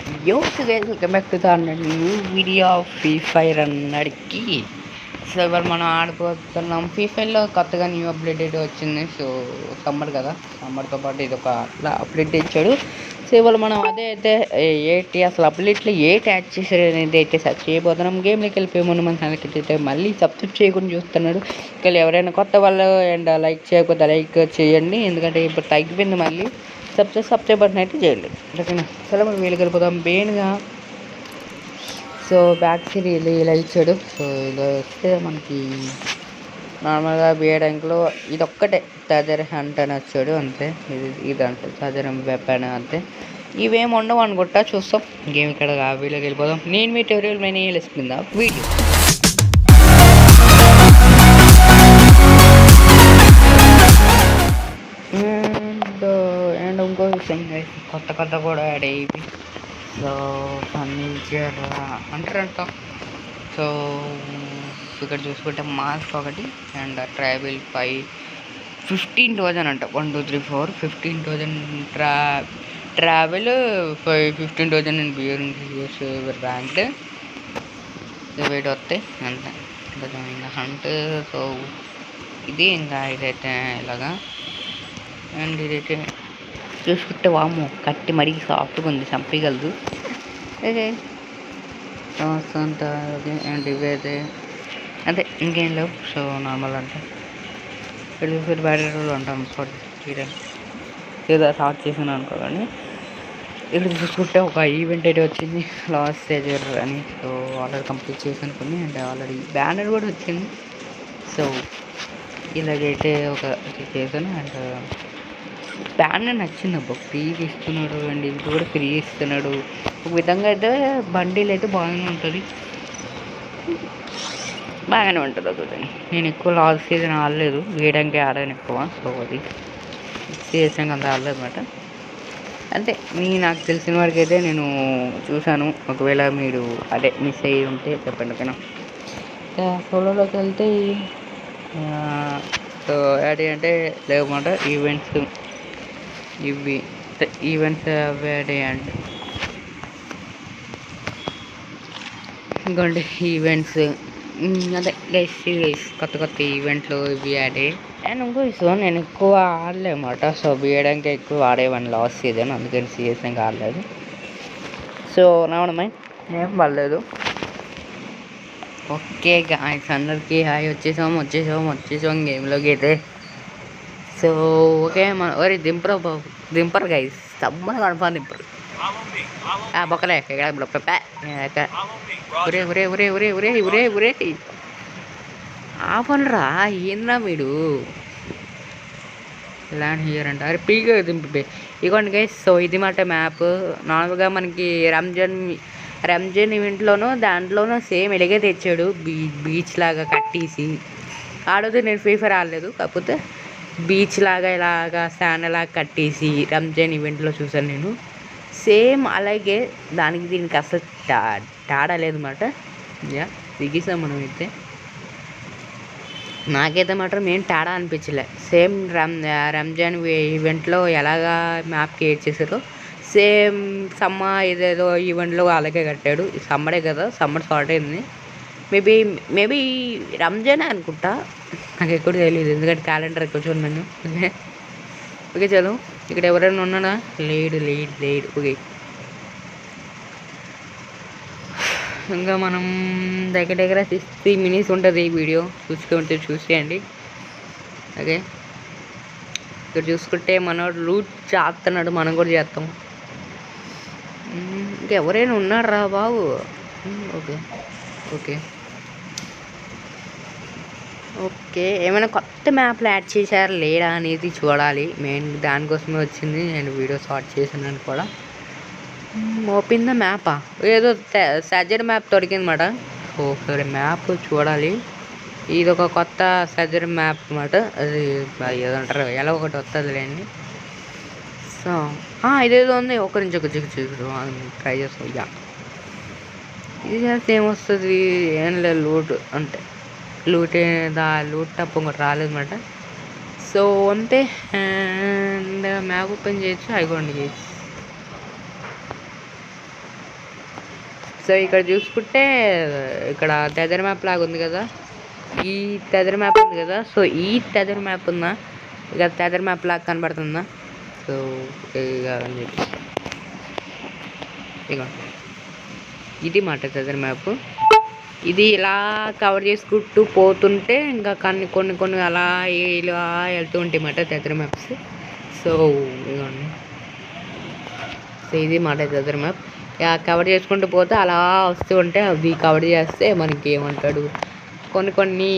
Yo, so guys, welcome back to the new video of Free Fire అన్నడికి. So ఇవాళ మనం ఆడిపోతున్నాం free ఫైర్లో కొత్తగా new update అయితే వచ్చింది. సో సమ్మర్ కదా, సమ్మర్తో పాటు ఇది ఒక అప్డేట్ ఇచ్చాడు. సో ఇవాళ మనం అదే అయితే ఏంటి అసలు అప్డేట్లో ఏంటి యాడ్ చేశారు అనేది అయితే సెర్చ్ చేయబోతున్నాం. గేమ్లోకి వెళ్ళిపోయే ముందు మన ఛానల్కి అయితే మళ్ళీ సబ్స్క్రైబ్ చేయకుండా చూస్తున్నాడు. ఇంకా ఎవరైనా కొత్త వాళ్ళు అండ్ లైక్ చేయకపోతే లైక్ చేయండి, ఎందుకంటే ఇప్పుడు తగ్గిపోయింది. మళ్ళీ సబ్స్క్రైబ్ బటన్ అయితే చేయండి, ఓకేనా? సరే మనం వీళ్ళకి వెళ్ళిపోతాం మెయిన్గా. సో బ్యాక్ సైడ్ ఇలా ఇచ్చాడు. సో ఇలా వస్తే మనకి నార్మల్గా వేయడానికిలో ఇది ఒక్కటే సర్జరీ హంట్ అని వచ్చాడు, అంతే. ఇది అంటే సర్జరీ వెపన్ అంతే. ఇవేమి ఉండవు అనుకుంటా, చూస్తాం. గేమ్ ఇక్కడ వీళ్ళకి వెళ్ళిపోదాం. నేను మీ ట్యూటోరియల్ మెయిన్ వేసుకుందా వీడియో. అండ్ ఇంకో విషయం కొత్త కూడా యాడ్ అయ్యి, సో ఫర్నిచర్ అంటారంట. సో ఇక్కడ చూసుకుంటే మాస్క్ ఒకటి అండ్ ట్రావెల్ 15,000 అంట. 1 2 3 4 15,000 ట్రావెల్ 15,000 అండ్ బియర్ ర్యాంక్డ్ వెయిట్ వస్తాయి అంతే. ఇంకా హంట్. సో ఇది ఇంకా ఇదైతే ఇలాగా. అండ్ ఇదైతే చూసుకుంటే వాము కట్టి మరీ సాఫ్ట్గా ఉంది, చంపగలదు. అదే అంతా అండ్ ఇవైతే అంతే, ఇంకేం లేవు. సో నార్మల్ అంటే ఇక్కడ చూసుకుంటే బ్యాటరీలో ఉంటాం. ఏదో స్టార్ట్ చేసాను అనుకో, కానీ ఇక్కడ చూసుకుంటే ఒక ఈవెంట్ అయితే వచ్చింది, లాస్ట్ స్టేజ్ అని. సో ఆల్రెడీ కంప్లీట్ చేసాను కొన్ని, అంటే ఆల్రెడీ బ్యానర్ కూడా వచ్చింది. సో ఇలాగైతే ఒక చేశాను. అండ్ బ్యానర్ నచ్చింది అబ్బా, ఫ్రీగా ఇస్తున్నాడు అండ్ ఇది కూడా ఫ్రీ ఇస్తున్నాడు. ఒక విధంగా అయితే బండిలు అయితే బాగానే ఉంటుంది ఒకటి. నేను ఎక్కువ లాస్ట్ సీజన్ ఆడలేదు, వేయడానికి ఆడాను ఎక్కువ. సో అది సీజన్ అంత ఆడలేదు అనమాట. అంతే, నాకు తెలిసిన వరకు అయితే నేను చూశాను. ఒకవేళ మీరు అదే మిస్ అయ్యి ఉంటే చెప్పండి, ఓకేనా? సోలోలోకి వెళ్తే సో అది అంటే లేవన్నమాట. ఈవెంట్స్ అవి అంటే ఇంకోండి ఈవెంట్స్ అదే గైస్ కొత్త ఈవెంట్లు ఇవి ఆడే. అండ్ ఇంకో విషయం, నేను ఎక్కువ ఆడలేమాట. సో వేయడానికి ఎక్కువ ఆడేవాడిని లాస్ట్ సీజన్, అందుకని సీరియస్గా ఆడలేదు. సో రావడమే ఏం పడలేదు. ఓకే గాయ్స్, అందరికీ హాయ్. వచ్చేసాం గేమ్లోకి అయితే. సో ఓకే, ఒరే దింపరు గైస్, తమ్మని కనపడి దింపరు బొక్కలే ఒరే ఆపనరా, ఏంద్రా వీడు ల్యాండ్ హియర్ అంట. అరే పీగా దింపి ఇగోండి గైస్. సో ఇది మాట మ్యాప్. నార్మల్గా మనకి రంజాన్ ఈవెంట్లోనూ దాంట్లోనూ సేమ్ ఇలాగే తెచ్చాడు, బీచ్ లాగా కట్టేసి. ఆడోది నేను ఫ్రీ ఫైర్ ఆడలేదు, కాకపోతే బీచ్ లాగా ఇలాగా స్టాండ్ లాగా కట్టేసి రంజాన్ ఈవెంట్లో చూసాను నేను. సేమ్ అలాగే దీనికి అసలు తేడా లేదన్నమాట. దిగేసాం మనం అయితే. నాకైతే మాత్రం ఏం తేడా అనిపించలే. సేమ్ రంజాన్ ఈవెంట్లో ఎలాగా మ్యాప్ క్రియేట్ చేశారో సేమ్ ఇదేదో ఈవెంట్లో అలాగే కట్టాడు. సమ్మరే కదా, సమ్మర్ స్టార్ట్ అయింది. మేబీ రంజానే అనుకుంటా, నాకు ఎక్కడ తెలియదు, ఎందుకంటే క్యాలెండర్ ఎక్కడ చూడను. ఓకే చలో, ఇక్కడ ఎవరైనా ఉన్నాడా? లేడు. ఓకే, ఇంకా మనం దగ్గర 60 minutes ఉంటుంది ఈ వీడియో. చూసేయండి. ఓకే, ఇక్కడ చూసుకుంటే మనోడు లూట్ చేస్తున్నాడు, మనం కూడా చేస్తాం. ఇంకెవరైనా ఉన్నారా బాబు? ఓకే ఏమైనా కొత్త మ్యాప్లు యాడ్ చేశారా లేడా అనేది చూడాలి. మెయిన్ దానికోసమే వచ్చింది, నేను వీడియో స్టార్ట్ చేసినాను కూడా. ఓపెన్ ద మ్యాపా, ఏదో సర్జరీ మ్యాప్ దొరికిందన్నమాట. సరే మ్యాప్ చూడాలి. ఇది ఒక కొత్త సర్జరీ మ్యాప్ అన్నమాట. అది ఏదంటారు, ఎలా ఒకటి వస్తుందిలేండి. సో ఇదేదో ఉంది, ఒక నుంచి ట్రై చేస్తాం. ఇది చేస్తే ఏమొస్తుంది? ఏం లేదు, లూట్ అంటే లూట్ తప్ప ఇంకోటి రాలేదన్నమాట. సో అంతే. అండ్ మ్యాప్ ఓపెన్ చేయొచ్చు, అయిపోండి. సో ఇక్కడ చూసుకుంటే ఇక్కడ టెదర్ మ్యాప్ లాగా ఉంది కదా, ఈ టెదర్ మ్యాప్ ఉంది కదా. సో ఈ టెదర్ మ్యాప్ ఉందా, ఇక టెదర్ మ్యాప్ లాగా కనబడుతుందా. సో ఇక ఇది మాట టెదర్ మ్యాప్. ఇది ఇలా కవర్ చేసుకుంటూ పోతుంటే ఇంకా కొన్ని అలా ఇలా వెళ్తూ ఉంటాయి మాట టెదర్ మ్యాప్స్. సో ఇదిగోండి, సో ఇది మాట టెదర్ మ్యాప్. కవర్ చేసుకుంటూ పోతే అలా వస్తూ ఉంటే అవి కవర్ చేస్తే మనకి ఏమంటాడు కొన్ని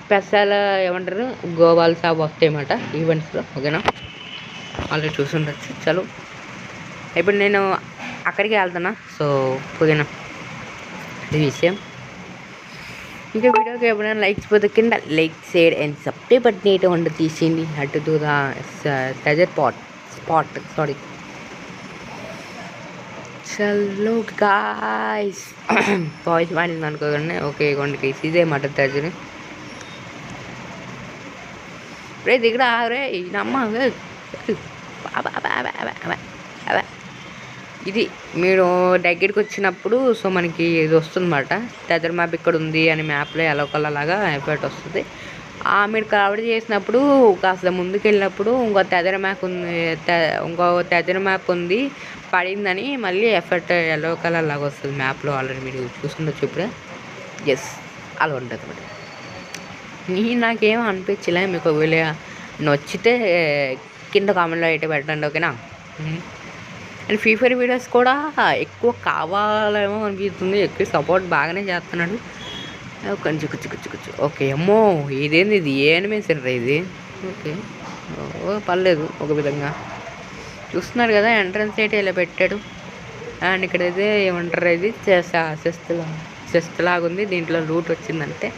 స్పెషల్ ఏమంటారు గోవాల్స్ అవి వస్తాయి అన్నమాట ఈవెంట్స్లో. ఓకేనా, ఆల్రెడీ చూసుండొచ్చు. చలో ఇప్పుడు నేను అక్కడికి వెళ్తున్నా. సో ఓకేనా, ఇది విషయం. ఇంకా వీడియోకి ఎప్పుడైనా లైక్స్ పోతే కింద like share and subscribe button అయితే వంట తీసేయండి. అటు టు ద టెజర్ స్పాట్ సారీ. చలో గాయ్స్ వాయిస్ మారింది అనుకోకండి. ఓకే కొండకి ఇదే మాట టెజర్. రే దిగడా రే నమ్మ. ఇది మీరు దగ్గరికి వచ్చినప్పుడు సో మనకి ఇది వస్తుందన్నమాట, టెదర్ మ్యాప్ ఇక్కడ ఉంది అని మ్యాప్లో ఎల్లో కలర్ లాగా ఎఫెక్ట్ వస్తుంది. మీరు కవర్ చేసినప్పుడు కాస్త ముందుకు వెళ్ళినప్పుడు ఇంకో టెదర్ మ్యాప్ ఉంది పడిందని మళ్ళీ ఎఫెక్ట్ ఎల్లో కలర్ లాగా వస్తుంది మ్యాప్లో. ఆల్రెడీ మీరు చూసుకుంటూ ఇప్పుడే. ఎస్ అలా ఉంటుంది అన్నమాట. నాకేం అనిపించలే. మీకు ఒకవేళ నచ్చితే కింద కామెంట్లో అయితే పెట్టండి. ఓకేనా. అండ్ ఫ్రీ ఫైర్ వీడియోస్ కూడా ఎక్కువ కావాలేమో అనిపిస్తుంది. ఎక్కువ సపోర్ట్ బాగానే చేస్తున్నాడు. కొంచెం కూర్చు. ఓకే అమ్మో ఇదేంది, ఇది ఏ అనిమేషన్ రా ఇది. ఓకే పర్లేదు ఒక విధంగా. చూస్తున్నారు కదా ఎంట్రన్స్ అయితే ఇలా పెట్టాడు. అండ్ ఇక్కడైతే ఏమంటారు ఇది చెస్ట్ లాగా ఉంది. దీంట్లో లూట్ వచ్చిందంటే.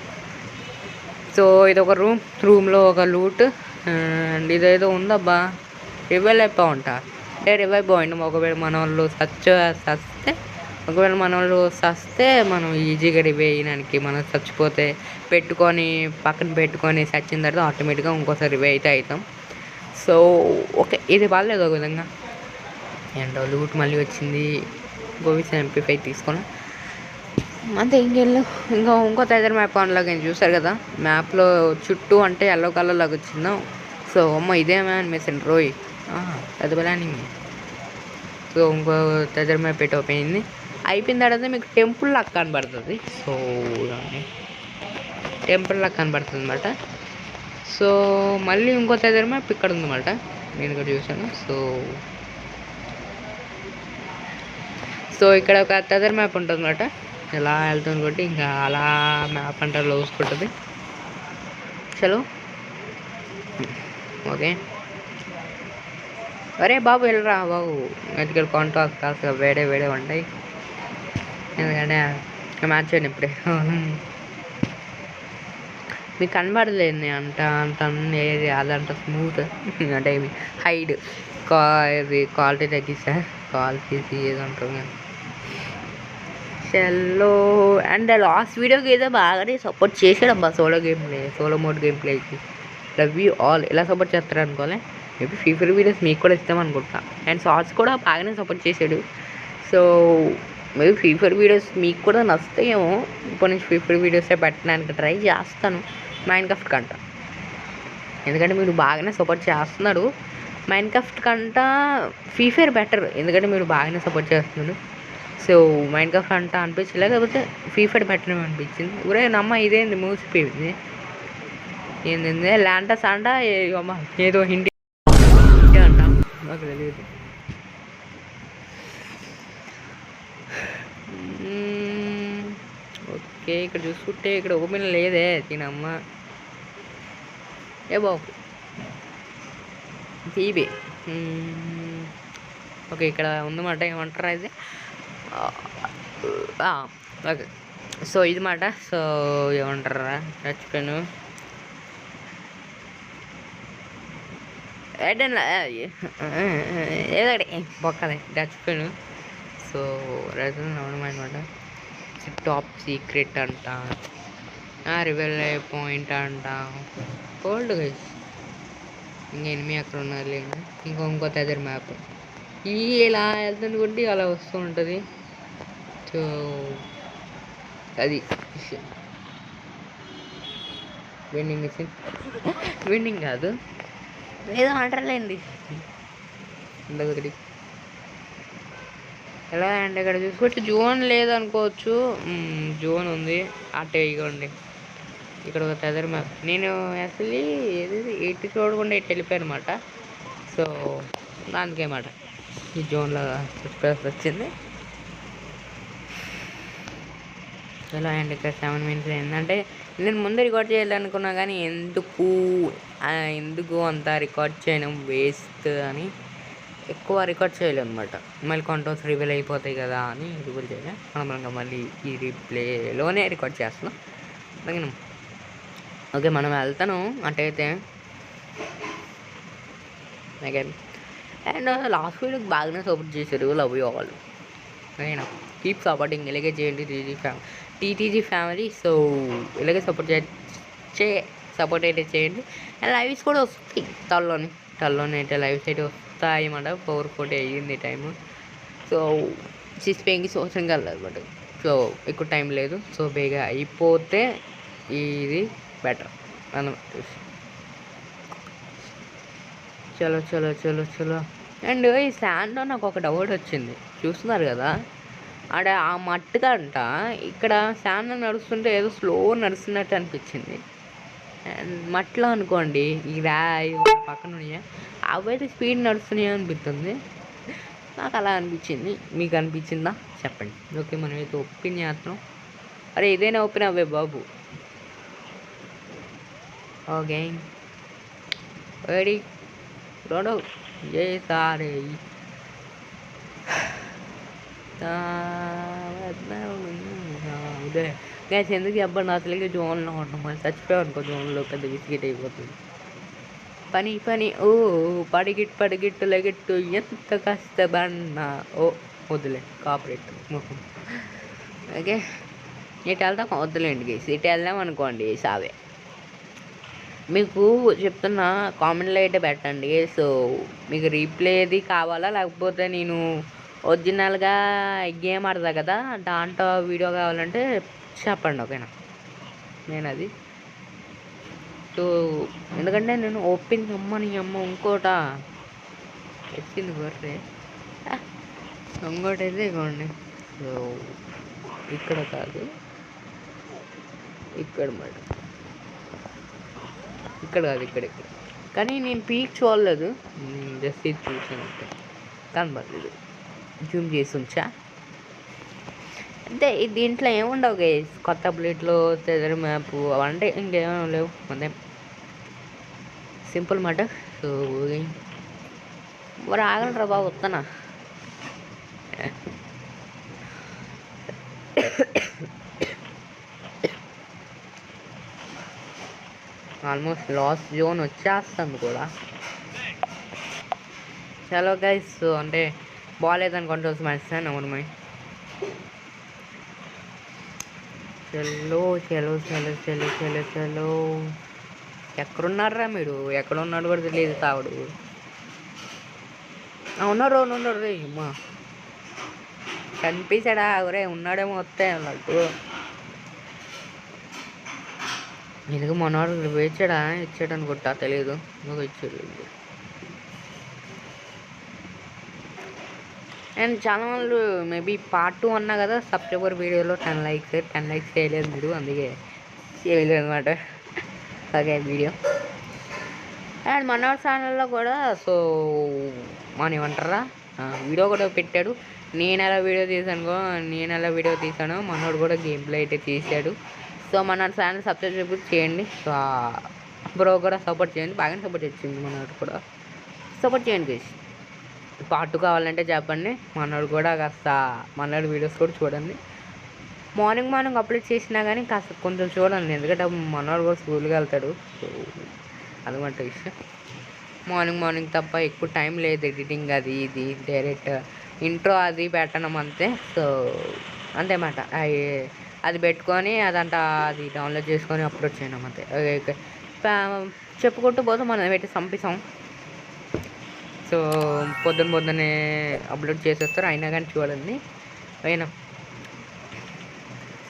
సో ఇది ఒక రూమ్లో ఒక లూట్. అండ్ ఇదేదో ఉందబ్బా రివైవ్ అయిపో ఉంటా అంటే రివైవ్ పాయింట్. ఒకవేళ మన వాళ్ళు సస్తే మనం ఈజీగా రివైవ్ అయ్యడానికి మనం చచ్చిపోతే పక్కన పెట్టుకొని చచ్చిన తర్వాత ఆటోమేటిక్గా ఇంకోసారి రివైవ్ అయితే అవుతాం. సో ఓకే ఇది బాగాలేదు ఒక విధంగా. అండ్ లూట్ మళ్ళీ వచ్చింది. గోవిస్ MP5 తీసుకున్నా అంతే. ఇంకో టెదర్ మ్యాప్ ఆన్లోకి చూసారు కదా, మ్యాప్లో చుట్టూ అంటే ఎల్లో కలర్ లాగా వచ్చిందా. సో అమ్మ ఇదేమే అనిమేషన్ రోయ్ అది ప్లానింగ్. సో ఇంకో టెదర్ మ్యాప్ పెట్టి ఓపెన్ అయిపోయిన తర్వాత మీకు టెంపుల్ లాగా కనబడుతుంది. సో టెంపుల్ లాగా కనబడుతుంది అన్నమాట. సో మళ్ళీ ఇంకో టెదర్ మ్యాప్ ఇక్కడ ఉందన్నమాట, నేను ఇక్కడ చూసాను. సో ఇక్కడ ఒక టెదర్ మ్యాప్ ఉంటుంది అన్నమాట. ఇలా వెళ్తుంది కాబట్టి ఇంకా అలా మ్యాప్ అంటే లోసుకుంటుంది. చలో ఓకే. అరే బాబు వెళ్ళరా బాబు, మెడికల్ కాంటాక్ట్ కాస్త వేడే ఉంటాయి. ఎందుకంటే మ్యాచ్ అయిన ఇప్పుడే మీకు కనబడలేదు అంత ఏది అదంట స్మూత్ అంటే హైడ్ ఇది క్వాలిటీ తగ్గిస్తా, క్వాలిటీ ఏదంటారు కానీ. చలో అండ్ లాస్ట్ వీడియోకి ఏదో బాగానే సపోర్ట్ చేసాడబ్బా సోలో మోడ్ గేమ్ ప్లేకి. Love you all. ఇలా సపోర్ట్ చేస్తారు అనుకోలే. మేబీ ఫ్రీ ఫైర్ వీడియోస్ మీకు కూడా ఇస్తామనుకుంటా. అండ్ షార్ట్స్ కూడా బాగానే సపోర్ట్ చేశాడు. So maybe free fire videos మీకు కూడా నచ్చుతాయేమో. ఇప్పటి నుంచి ఫ్రీ ఫైర్ వీడియోసే పెట్టడానికి ట్రై చేస్తాను మైన్క్రాఫ్ట్ కంట. ఎందుకంటే మీరు బాగానే సపోర్ట్ చేస్తున్నాడు. మైన్క్రాఫ్ట్ కంట ఫ్రీ ఫైర్ బెటర్, ఎందుకంటే మీరు బాగానే సపోర్ట్ చేస్తున్నాడు. సో మైన్క్రాఫ్ట్ అంట అనిపించలే, కాకపోతే ఫ్రీ ఫైర్ బెటర్ అనిపించింది. ఊరే నమ్మ ఇదేంది మూసిపోయింది, ఏంది ల్యాంటస్ అంట ఏదో హిందీ అంట నాకు తెలియదు. ఓకే ఇక్కడ చూసుకుంటే ఇక్కడ ఓపెన్ లేదే తినమ్మ. ఏ బాబు టీవీ. ఓకే ఇక్కడ ఉందన్నమాట. ఏమంటారా ఇది ఓకే. సో ఇది మాట. సో ఏమంటారా చచ్చిపోయాను ఏదడి బొక్కదే చచ్చిపోయాను. సో అనమాట. టాప్ సీక్రెట్ అంట, రివెల్ పాయింట్ అంట, కోల్డ్ గైస్. ఇంకా ఎనిమిది అక్కడ ఉన్నారు లేదు. ఇంకో టెదర్ మ్యాప్ ఇలా వెళ్తుంది కొట్టి అలా వస్తూ ఉంటుంది. సో అది వెండింగ్ మిషన్ వెండింగ్ కాదు ఏదో అంటారులేండి ఒకటి ఎలా అంటే ఇక్కడ చూసుకోవచ్చు జోన్ లేదనుకోవచ్చు. జోన్ ఉంది అటే ఇగోండి ఇక్కడ ఒక తెదర్ మ్యాప్. నేను యాక్చువల్లీ ఏది ఎటు చూడకుండా ఇటు వెళ్ళిపోయాను అనమాట. సో దానికేమాట ఈ జోన్లో చెప్పాల్సి వచ్చింది. ఎలా అండి ఇక్కడ 7 minutes ఏంటంటే నేను ముందే రికార్డ్ చేయాలనుకున్నా కానీ ఎందుకు అంత రికార్డ్ చేయడం వేస్ట్ అని ఎక్కువ రికార్డ్ చేయలేము అనమాట. మళ్ళీ కంట్రోల్స్ రివీల్ అయిపోతాయి కదా అని రివీల్ చేయలే. మనం మళ్ళీ ఈ రీప్లేలోనే రికార్డ్ చేస్తున్నాం. అలాగే ఓకే మనం వెళ్తాను అటైతే. ఓకే అండ్ లాస్ట్ వీడియోకి బాగానే సపోర్ట్ చేశారు. Love you all. ఓకేనా కీప్ సపోర్టింగ్ ఇలాగే చేయండి టీటీజీ ఫ్యామిలీ. సో ఇలాగే సపోర్ట్ అయితే చేయండి. అండ్ లైవ్స్ కూడా వస్తాయి టల్లోనే అయితే లైవ్స్ అయితే వస్తాయి అన్నమాట. 4:40 అయ్యింది టైము. సో 6 సంవత్సరం కలదన్నమాట. సో ఎక్కువ టైం లేదు. సో బేగా అయిపోతే ఇది బెటర్ అన్నమాట. చలో చలో చలో చలో. అండ్ ఈ శాండ్లో నాకు ఒక డౌట్ వచ్చింది. చూస్తున్నారు కదా ఆడ ఆ మట్టుకంట ఇక్కడ శాండ్ నడుస్తుంటే ఏదో స్లో నడుస్తున్నట్టు అనిపించింది. అండ్ మట్లో అనుకోండి ఈ పక్కన అవైతే స్పీడ్ నడుస్తున్నాయి అనిపిస్తుంది. నాకు అలా అనిపించింది. మీకు అనిపించిందా చెప్పండి. ఓకే మనమైతే ఒప్పిన చేస్తున్నాం. అరే ఇదేనా ఒప్పిన అవే బాబు. ఓకే రెడీ రోడో ఏ సారే గ్యాస్ ఎందుకు చెప్పండి. అసలుగా జోన్లో ఉంటాం. మళ్ళీ చచ్చిపోయాం అనుకో జోన్లో పెద్ద విసిగిట్ అయిపోతుంది. పని ఓ పడిగిట్టు లెగిట్టు ఎంత కష్టపడినా ఓ వద్దులే కాపరేట్ ముఖం. ఓకే ఇటు వెళ్తాం వద్దులేండి గేసి ఇటు వెళ్దాం అనుకోండి సావే. మీకు చెప్తున్నా కామెంట్లో అయితే పెట్టండి. సో మీకు రీప్లేది కావాలా లేకపోతే నేను ఒరిజినల్గా గేమ్ ఆడతా కదా దాంట్లో వీడియో కావాలంటే చెప్పండి. ఓకేనా నేను అది సో ఎందుకంటే నేను ఓపెన్ అమ్మని ఇంకోట వచ్చింది బర్రే ఇంకోటి అయితే ఇవ్వండి. సో ఇక్కడ కాదు ఇక్కడ మాట ఇక్కడ కానీ నేను పీక్ చూడలేదు. జస్ట్ ఇది చూసానంటే కనబడలేదు. జూమ్ చేసి ఉంచా అంటే దీంట్లో ఏముండవు గైస్. కొత్త అప్డేట్లో తెదర్ మ్యాప్ అవంటే ఇంకేమో లేవు. అంతే సింపుల్ మాట. సో మరి ఆగలరా బాబు వస్తానా. ఆల్మోస్ట్ లాస్ట్ జోన్ వచ్చేస్తుంది కూడా. చలో గైస్ అంటే బాగాలేదని కంట్రోల్స్ మర్చిపోయాను. అవును చలో చలో చలో చలో చలో చలో. ఎక్కడున్నారా మీరు? ఎక్కడ ఉన్నాడు కూడా తెలియదు తావుడు. ఉన్నారు రే అమ్మా కనిపించాడా? ఒరే ఉన్నాడేమో వస్తే అన్నట్టు. ఎందుకు మనవాడు వేచాడా ఇచ్చాడు అనుకుంటా తెలియదు. నువ్వు ఇచ్చాడు. అండ్ చాలా వాళ్ళు మేబీ పార్ట్ 2 అన్నా కదా సెప్టెంబర్ వీడియోలో 10 likes చేయలేదు మీరు, అందుకే చేయలేదు అనమాట. ఓకే వీడియో అండ్ మనోడు ఛానల్లో కూడా సో మనం ఏమంటారా వీడియో కూడా పెట్టాడు. నేను ఎలా వీడియో తీసాను మనోడు కూడా గేమ్ ప్లే అయితే తీసాడు. సో మన ఛానల్ సబ్స్క్రైబ్ చేయండి. సో బ్రో కూడా సపోర్ట్ చేయండి. బాగానే సపోర్ట్ వచ్చింది. మనోడు కూడా సపోర్ట్ చేయండి గైస్. పార్ట్ 2 కావాలంటే చెప్పండి. మనోడు కూడా కాస్త మనోడు వీడియోస్ కూడా చూడండి. మార్నింగ్ అప్లోడ్ చేసినా కానీ కాస్త కొంచెం చూడండి. ఎందుకంటే మనోడు కూడా స్కూల్కి వెళ్తాడు. సో అదనమాట విషయం. మార్నింగ్ తప్ప ఎక్కువ టైం లేదు ఎడిటింగ్ అది ఇది డైరెక్ట్ ఇంట్రో అది పెట్టడం అంతే. సో అంతేమాట అది పెట్టుకొని అదంతా అది డౌన్లోడ్ చేసుకొని అప్లోడ్ చేయడం అంతే. చెప్పుకుంటూ పోతే మనం పెట్టి పంపిస్తాం. సో పొద్దున్నే అప్లోడ్ చేసేస్తారు. అయినా కానీ చూడండి. అయినా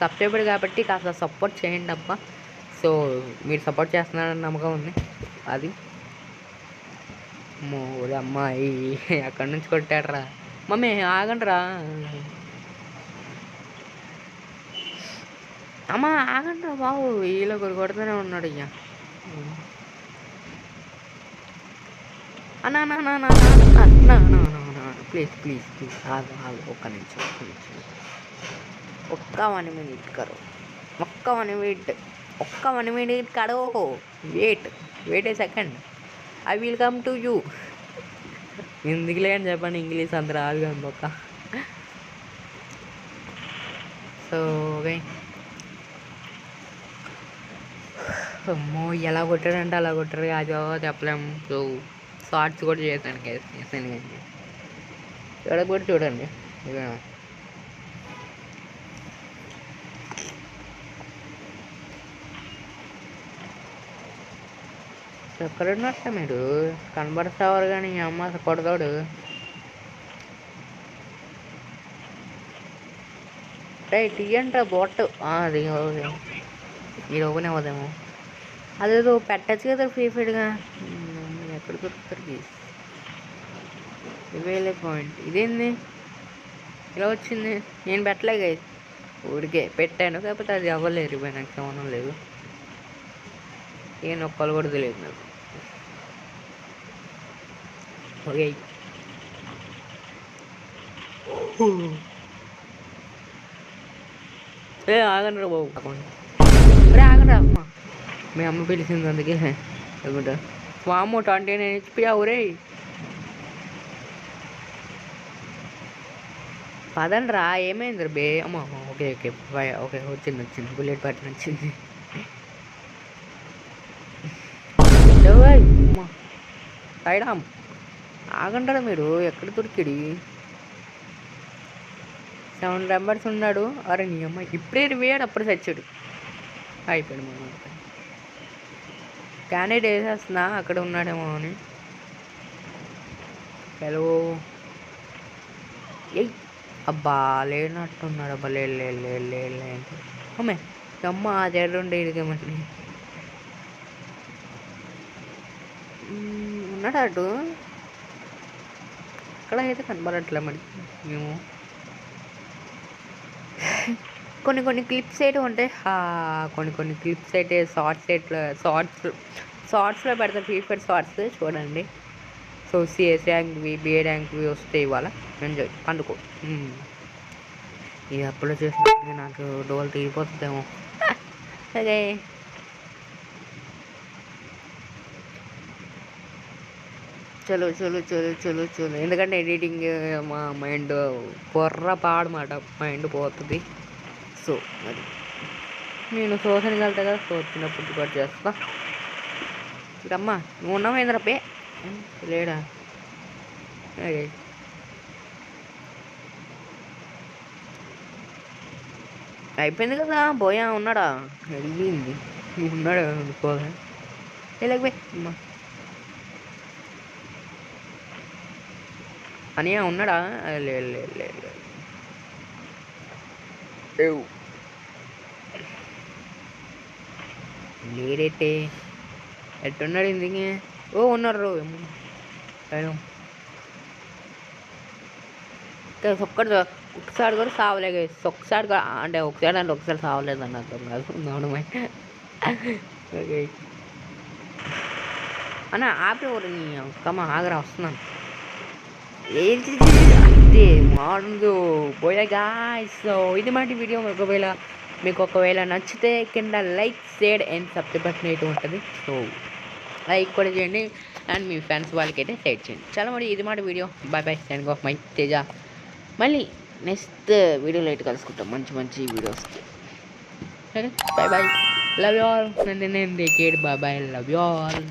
సబ్స్క్రైబర్ కాబట్టి కాస్త సపోర్ట్ చేయండి అబ్బా. సో మీరు సపోర్ట్ చేస్తున్నారని నమ్మకం ఉంది. అది మూడు అమ్మాయి అక్కడి నుంచి కొట్టాడరా. మమ్మీ ఆగండి రా, అమ్మ ఆగండి రా బాబు, వీళ్ళు ఒకరు కొడుతూనే ఉన్నాడు. అయ్యా అన్నా నా నా నా నా నా ప్లీజ్ ప్లీజ్ ప్లీజ్ ఆగు ఆగు, ఒక్క నిమిషం ఒక్క 1 minute కరో, ఒక్క 1 minute, ఒక్క 1 minute కరో, wait a second, I will come to you. ఎందుకులే అని చెప్పండి, ఇంగ్లీష్ అంత రాదు కానీ ఒక్క. సో ఓకే, అమ్మో ఎలా కొట్టాడంటే అలా కొట్టారు, అది చెప్పలేము. సో షార్ట్స్ కూడా చేశాను చేశాను కానీ చూడకపోతే చూడండి. ఎక్కడున్నట్ట మీరు కనబడతావారు కానీ అమ్మ కొడతాడు. రైట్ ఇయ్యంట్రా బొట్ట, అది మీరు ఓపెన్ అవ్వదేమో, అదేదో పెట్టచ్చు కదా ఫ్రీ ఫైడ్గా. ఎక్కడ దొరుకుతారు వేలే పాయింట్, ఇదేంది ఇలా వచ్చింది? నేను పెట్టలేక ఊరికే పెట్టాను, కాకపోతే అది అవ్వలేదు. నాకు సంబంధం లేదు, ఏ నొక్కలు కూడా తెలియదు నాకు. ఓకే ఆగండి రా బాబు, ఆగండి అమ్మ, మీ అమ్మ పిలిచింది అందుకే అనుకుంటా. వాము 29 HP అవురే, పదండి రా. ఏమైంది బే అమ్మ? ఓకే ఓకే ఓకే, వచ్చింది బుల్లెట్ పట్టిన వచ్చింది. సైడామ్ ఆగంటారా మీరు, ఎక్కడ దొరికిడి? 7 members ఉన్నాడు. అరే నీ అమ్మ ఇప్పుడే వేయాడు, అప్పుడు చచ్చాడు, అయిపోయాడు. మా క్యానెట్ వేసేస్తున్నా, అక్కడ ఉన్నాడేమో అని. హలో ఏ అబ్బా లేనట్టున్నాడు. అబ్బా లే అమ్మే అమ్మ అది ఎర్రుండే ఇదిగేమండి ఉన్నాడు అటు. అక్కడ అయితే కనబడట్లే మరి. మేము కొన్ని క్లిప్స్ అయితే ఉంటాయి, కొన్ని క్లిప్స్ అయితే షార్ట్స్లో పెడతారు, ఫ్రీ ఫైర్ షార్ట్స్ చూడండి. సో సిఎస్ ర్యాంక్వి, బిఏ ర్యాంక్వి వస్తాయి ఇవాళ, ఎంజాయ్ పండుకో. ఇది అప్పుడు చేసినట్టుగా నాకు డోల్ తీరిపోతుందేమో. అదే చలో ఎందుకంటే ఎడిటింగ్ మా మైండ్ పొర్రపాడమాట, మైండ్ పోతుంది. సో అది నేను సోషన్కి వెళ్తా కదా, సో వచ్చినప్పుడు రికార్డ్ చేస్తా. ఇకమ్మా నువ్వు ఉన్నావు ఏంద్ర పే లేడా? అయిపోయింది కదా, పోయా ఉన్నాడా? వెళ్ళింది ఉన్నాడు అనుకోదా, లేకపోయి అమ్మా అనియా ఉన్నాడా? లేడైతే ఎట్టున్నాడు ఇందుకే? ఓ ఉన్నారు ఒకసారి కూడా సావలేదు, ఒకసారి అంటే ఒకసారి సావలేదు అన్న అర్థం కాదు. అవునమ్మా ఓకే అన్న ఆపి ఊరు నీ కమ్మ ఆగరా, వస్తున్నాను. అంతే మాడు పోయా గాయ్స్. సో ఇది మాట వీడియో. మీకు ఒకవేళ నచ్చితే కింద like, share and subscribe button అయితే ఉంటుంది. సో లైక్ కూడా చేయండి అండ్ మీ ఫ్రెండ్స్ వాళ్ళకైతే షేర్ చేయండి. చాలా మరి ఇది మాట video. Bye signing off my Teja. మళ్ళీ నెక్స్ట్ వీడియోలో అయితే కలుసుకుంటాం మంచి వీడియోస్. సరే బాయ్ లవ్ యూ ఆల్. నేను బాయ్ లవ్ యూ ఆల్.